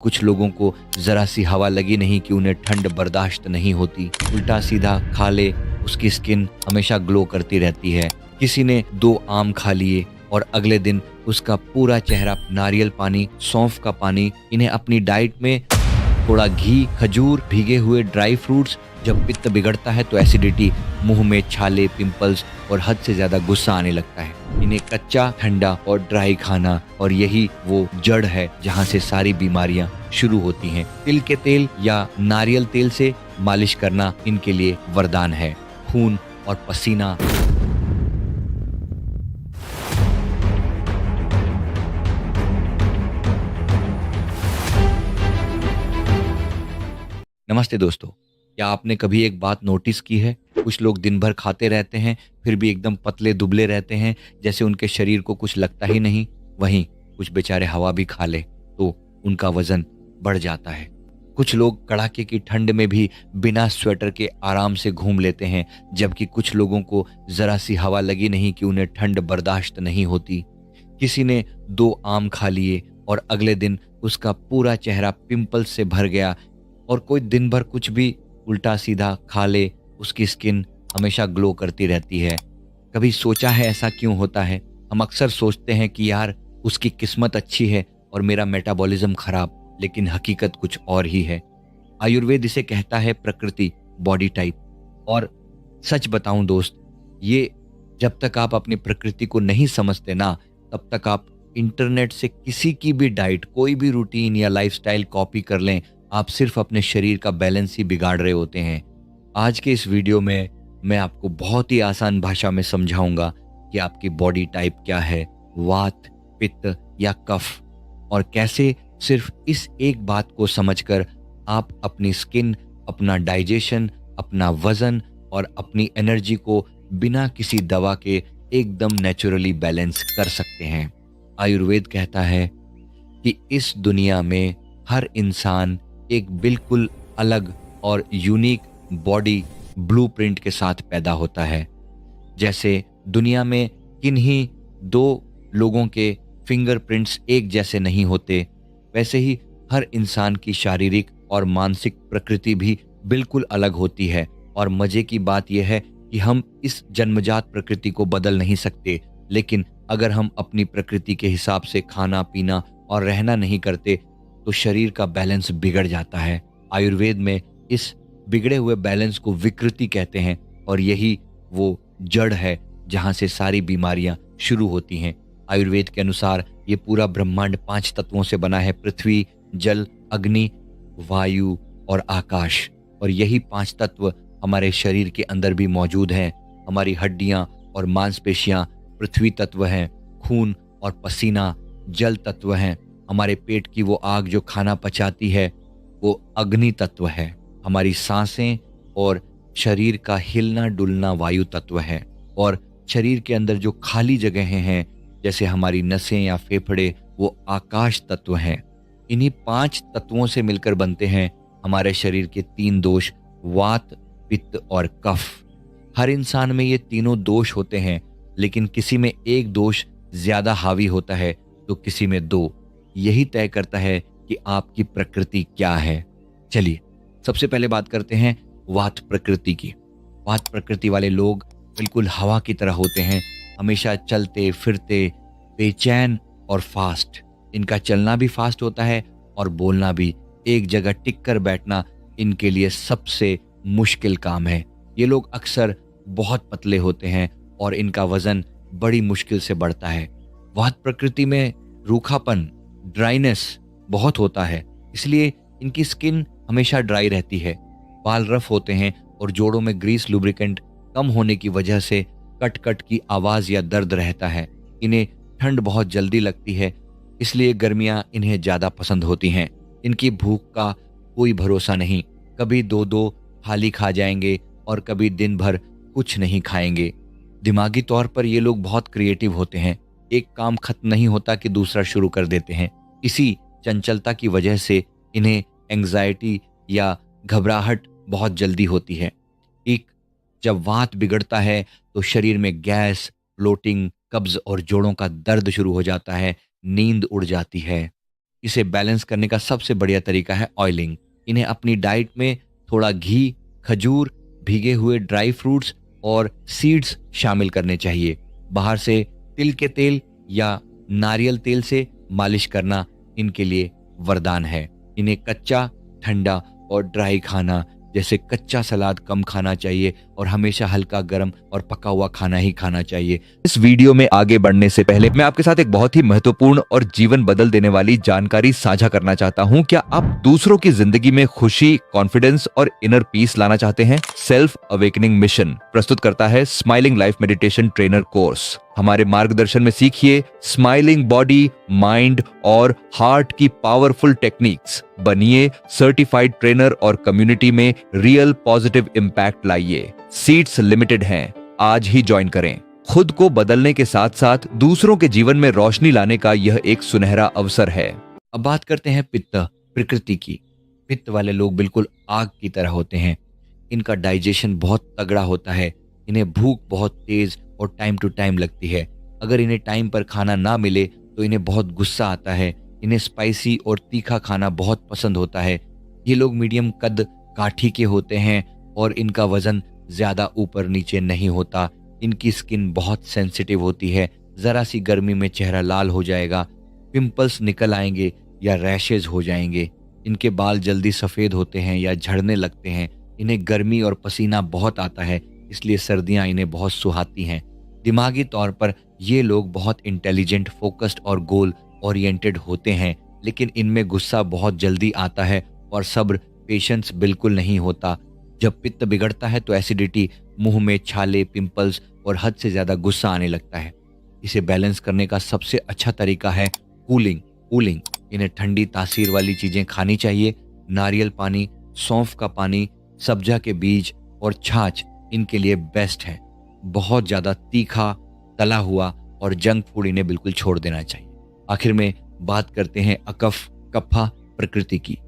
कुछ लोगों को ज़रा सी हवा लगी नहीं कि उन्हें ठंड बर्दाश्त नहीं होती। उल्टा सीधा खा ले, उसकी स्किन हमेशा ग्लो करती रहती है। किसी ने 2 आम खा लिए और अगले दिन उसका पूरा चेहरा नारियल पानी, सौंफ का पानी, इन्हें अपनी डाइट में थोड़ा घी, खजूर, भीगे हुए ड्राई फ्रूट्स। जब पित्त बिगड़ता है तो एसिडिटी, मुंह में छाले, पिंपल्स और हद से ज़्यादा गुस्सा आने लगता है। इन्हें कच्चा, ठंडा और ड्राई खाना, और यही वो जड़ है जहाँ से सारी बीमारियाँ शुरू होती हैं। तिल के तेल या नारियल तेल से मालिश करना इनके लिए वरदान है। खून और पसीना। नमस्ते दोस्तों, क्या आपने कभी एक बात नोटिस की है? कुछ लोग दिन भर खाते रहते हैं, फिर भी एकदम पतले-दुबले रहते हैं, जैसे उनके शरीर को कुछ लगता ही नहीं। वहीं कुछ बेचारे हवा भी खा लें, तो उनका वज़न बढ़ जाता है। कुछ लोग कड़ाके की ठंड में भी बिना स्वेटर के आराम से घूम लेते हैं, जबकि कुछ लोगों को ज़रा-सी हवा लगी नहीं कि उन्हें ठंड बर्दाश्त नहीं होती। किसी ने 2 आम खा लिए और अगले दिन उसका पूरा चेहरा पिंपल्स से भर गया, और कोई दिन भर कुछ भी उल्टा सीधा खा ले, उसकी स्किन हमेशा ग्लो करती रहती है। कभी सोचा है ऐसा क्यों होता है? हम अक्सर सोचते हैं कि यार उसकी किस्मत अच्छी है और मेरा मेटाबॉलिज्म खराब, लेकिन हकीकत कुछ और ही है। आयुर्वेद इसे कहता है प्रकृति, बॉडी टाइप। और सच बताऊं दोस्त, ये जब तक आप अपनी प्रकृति को नहीं समझते ना, तब तक आप इंटरनेट से किसी की भी डाइट, कोई भी रूटीन या लाइफस्टाइल कॉपी कर लें, आप सिर्फ अपने शरीर का बैलेंस ही बिगाड़ रहे होते हैं। आज के इस वीडियो में मैं आपको बहुत ही आसान भाषा में समझाऊंगा कि आपकी बॉडी टाइप क्या है, वात, पित्त या कफ, और कैसे सिर्फ इस एक बात को समझकर आप अपनी स्किन, अपना डाइजेशन, अपना वजन और अपनी एनर्जी को बिना किसी दवा के एकदम नेचुरली बैलेंस कर सकते हैं। आयुर्वेद कहता है कि इस दुनिया में हर इंसान एक बिल्कुल अलग और यूनिक बॉडी ब्लूप्रिंट के साथ पैदा होता है। जैसे दुनिया में किन्हीं 2 लोगों के फिंगरप्रिंट्स एक जैसे नहीं होते, वैसे ही हर इंसान की शारीरिक और मानसिक प्रकृति भी बिल्कुल अलग होती है। और मजे की बात यह है कि हम इस जन्मजात प्रकृति को बदल नहीं सकते, लेकिन अगर हम अपनी प्रकृति के हिसाब से खाना पीना और रहना नहीं करते तो शरीर का बैलेंस बिगड़ जाता है। आयुर्वेद में इस बिगड़े हुए बैलेंस को विकृति कहते हैं, और यही वो जड़ है जहाँ से सारी बीमारियाँ शुरू होती हैं। आयुर्वेद के अनुसार ये पूरा ब्रह्मांड 5 तत्वों से बना है: पृथ्वी, जल, अग्नि, वायु और आकाश। और यही 5 तत्व हमारे शरीर के अंदर भी मौजूद हैं। हमारी हड्डियाँ और मांसपेशियाँ पृथ्वी तत्व हैं, खून और पसीना जल तत्व हैं, हमारे पेट की वो आग जो खाना पचाती है वो अग्नि तत्व है, हमारी सांसें और शरीर का हिलना डुलना वायु तत्व है, और शरीर के अंदर जो खाली जगहें हैं जैसे हमारी नसें या फेफड़े, वो आकाश तत्व हैं। इन्हीं 5 तत्वों से मिलकर बनते हैं हमारे शरीर के 3 दोष: वात, पित्त और कफ। हर इंसान में ये तीनों दोष होते हैं, लेकिन किसी में एक दोष ज्यादा हावी होता है तो किसी में 2। यही तय करता है कि आपकी प्रकृति क्या है। चलिए सबसे पहले बात करते हैं वात प्रकृति की। वात प्रकृति वाले लोग बिल्कुल हवा की तरह होते हैं, हमेशा चलते फिरते, बेचैन और फास्ट। इनका चलना भी फास्ट होता है और बोलना भी। एक जगह टिक कर बैठना इनके लिए सबसे मुश्किल काम है। ये लोग अक्सर बहुत पतले होते हैं और इनका वजन बड़ी मुश्किल से बढ़ता है। वात प्रकृति में रूखापन, ड्राइनेस बहुत होता है, इसलिए इनकी स्किन हमेशा ड्राई रहती है। बाल रफ होते हैं और जोड़ों में ग्रीस लुब्रिकेंट कम होने की वजह से कट कट की आवाज़ या दर्द रहता है। इन्हें ठंड बहुत जल्दी लगती है, इसलिए गर्मियाँ इन्हें ज़्यादा पसंद होती हैं। इनकी भूख का कोई भरोसा नहीं, कभी 2-2 थाली खा जाएंगे और कभी दिन भर कुछ नहीं खाएंगे। दिमागी तौर पर ये लोग बहुत क्रिएटिव होते हैं, एक काम खत्म नहीं होता कि दूसरा शुरू कर देते हैं। इसी चंचलता की वजह से इन्हें एंग्जाइटी या घबराहट बहुत जल्दी होती है। एक जब वात बिगड़ता है तो शरीर में गैस, ब्लोटिंग, कब्ज और जोड़ों का दर्द शुरू हो जाता है, नींद उड़ जाती है। इसे बैलेंस करने का सबसे बढ़िया तरीका है ऑयलिंग। इन्हें अपनी डाइट में थोड़ा घी, खजूर, भीगे हुए ड्राई फ्रूट्स और सीड्स शामिल करने चाहिए। बाहर से तिल के तेल या नारियल तेल से मालिश करना इनके लिए वरदान है। इन्हें कच्चा, ठंडा और ड्राई खाना जैसे कच्चा सलाद कम खाना चाहिए और हमेशा हल्का गर्म और पका हुआ खाना ही खाना चाहिए। इस वीडियो में आगे बढ़ने से पहले मैं आपके साथ एक बहुत ही महत्वपूर्ण और जीवन बदल देने वाली जानकारी साझा करना चाहता हूं। क्या आप दूसरों की जिंदगी में खुशी, कॉन्फिडेंस और इनर पीस लाना चाहते हैं? सेल्फ अवेकनिंग मिशन प्रस्तुत करता है smiling life meditation trainer course. हमारे मार्गदर्शन में सीखिए स्माइलिंग बॉडी, माइंड और हार्ट की पावरफुल टेक्निक्स। बनिए सर्टिफाइड ट्रेनर और कम्युनिटी में रियल पॉजिटिव इंपैक्ट लाइए। सीट्स लिमिटेड हैं, आज ही ज्वाइन करें। खुद को बदलने के साथ साथ दूसरों के जीवन में रोशनी लाने का यह एक सुनहरा अवसर है। अब बात करते हैं पित्त, प्रकृति की। पित्त वाले लोग बिल्कुल आग की तरह होते हैं। इनका डाइजेशन बहुत तगड़ा होता है। इन्हें भूख बहुत तेज और टाइम टू टाइम लगती है। अगर इन्हें टाइम पर खाना ना मिले तो इन्हें बहुत गुस्सा आता है। इन्हें स्पाइसी और तीखा खाना बहुत पसंद होता है। ये लोग मीडियम कद काठी के होते हैं और इनका वजन ज़्यादा ऊपर नीचे नहीं होता। इनकी स्किन बहुत सेंसिटिव होती है। ज़रा सी गर्मी में चेहरा लाल हो जाएगा, पिंपल्स निकल आएंगे या रैशेज हो जाएंगे। इनके बाल जल्दी सफ़ेद होते हैं या झड़ने लगते हैं। इन्हें गर्मी और पसीना बहुत आता है, इसलिए सर्दियाँ इन्हें बहुत सुहाती हैं। दिमागी तौर पर ये लोग बहुत इंटेलिजेंट, फोकस्ड और गोल ओरिएंटेड होते हैं, लेकिन इनमें गुस्सा बहुत जल्दी आता है और सब्र, पेशेंस बिल्कुल नहीं होता। जब पित्त बिगड़ता है तो एसिडिटी, मुंह में छाले, पिंपल्स और हद से ज़्यादा गुस्सा आने लगता है। इसे बैलेंस करने का सबसे अच्छा तरीका है कूलिंग। इन्हें ठंडी तासीर वाली चीज़ें खानी चाहिए। नारियल पानी, सौंफ का पानी, सब्जा के बीज और छाछ इनके लिए बेस्ट है। बहुत ज़्यादा तीखा, तला हुआ और जंक फूड इन्हें बिल्कुल छोड़ देना चाहिए। आखिर में बात करते हैं अकफ, कफा, प्रकृति की।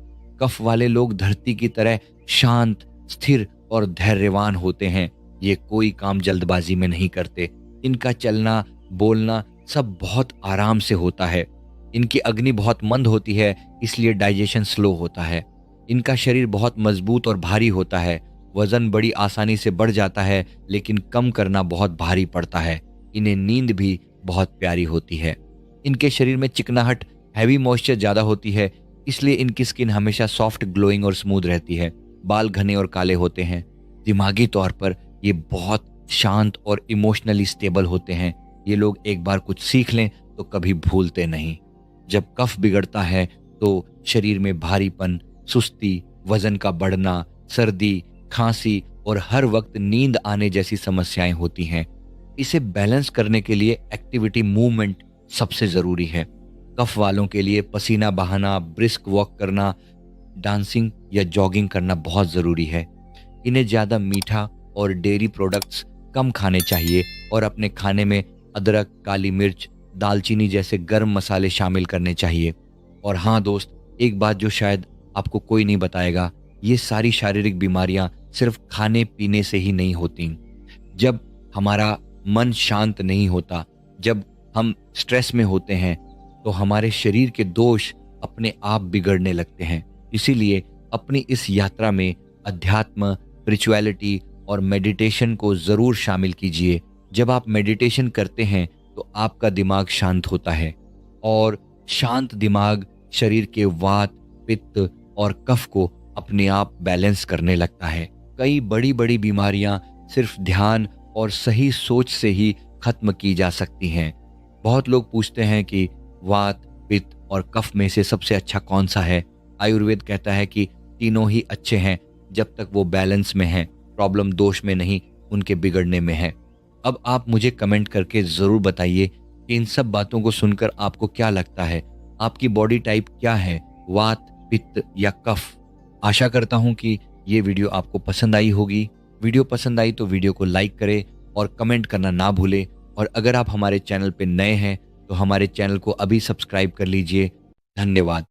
कफ वाले लोग धरती की तरह शांत, स्थिर और धैर्यवान होते हैं। ये कोई काम जल्दबाजी में नहीं करते। इनका चलना, बोलना सब बहुत आराम से होता है। इनकी अग्नि बहुत मंद होती है, इसलिए डाइजेशन स्लो होता है। इनका शरीर बहुत मजबूत और भारी होता है। वजन बड़ी आसानी से बढ़ जाता है, लेकिन कम करना बहुत भारी पड़ता है। इन्हें नींद भी बहुत प्यारी होती है। इनके शरीर में चिकनाहट, हैवी मॉइस्चर ज़्यादा होती है, इसलिए इनकी स्किन हमेशा सॉफ्ट, ग्लोइंग और स्मूथ रहती है। बाल घने और काले होते हैं। दिमागी तौर पर ये बहुत शांत और इमोशनली स्टेबल होते हैं। ये लोग एक बार कुछ सीख लें तो कभी भूलते नहीं। जब कफ बिगड़ता है तो शरीर में भारीपन, सुस्ती, वजन का बढ़ना, सर्दी, खांसी और हर वक्त नींद आने जैसी समस्याएं होती हैं। इसे बैलेंस करने के लिए एक्टिविटी, मूवमेंट सबसे ज़रूरी है। कफ वालों के लिए पसीना बहाना, ब्रिस्क वॉक करना, डांसिंग या जॉगिंग करना बहुत ज़रूरी है। इन्हें ज़्यादा मीठा और डेयरी प्रोडक्ट्स कम खाने चाहिए और अपने खाने में अदरक, काली मिर्च, दालचीनी जैसे गर्म मसाले शामिल करने चाहिए। और हाँ दोस्त, एक बात जो शायद आपको कोई नहीं बताएगा, ये सारी शारीरिक बीमारियां सिर्फ खाने पीने से ही नहीं होती। जब हमारा मन शांत नहीं होता, जब हम स्ट्रेस में होते हैं, तो हमारे शरीर के दोष अपने आप बिगड़ने लगते हैं। इसीलिए अपनी इस यात्रा में अध्यात्म, स्पिरिचुअलिटी और मेडिटेशन को ज़रूर शामिल कीजिए। जब आप मेडिटेशन करते हैं तो आपका दिमाग शांत होता है और शांत दिमाग शरीर के वात, पित्त और कफ को अपने आप बैलेंस करने लगता है। कई बड़ी बड़ी बीमारियां सिर्फ ध्यान और सही सोच से ही खत्म की जा सकती हैं। बहुत लोग पूछते हैं कि वात, पित्त और कफ में से सबसे अच्छा कौन सा है। आयुर्वेद कहता है कि तीनों ही अच्छे हैं जब तक वो बैलेंस में हैं। प्रॉब्लम दोष में नहीं, उनके बिगड़ने में है। अब आप मुझे कमेंट करके ज़रूर बताइए कि इन सब बातों को सुनकर आपको क्या लगता है। आपकी बॉडी टाइप क्या है, वात, पित्त या कफ। आशा करता हूँ कि ये वीडियो आपको पसंद आई होगी। वीडियो पसंद आई तो वीडियो को लाइक करें और कमेंट करना ना भूलें। और अगर आप हमारे चैनल पे नए हैं तो हमारे चैनल को अभी सब्सक्राइब कर लीजिए। धन्यवाद।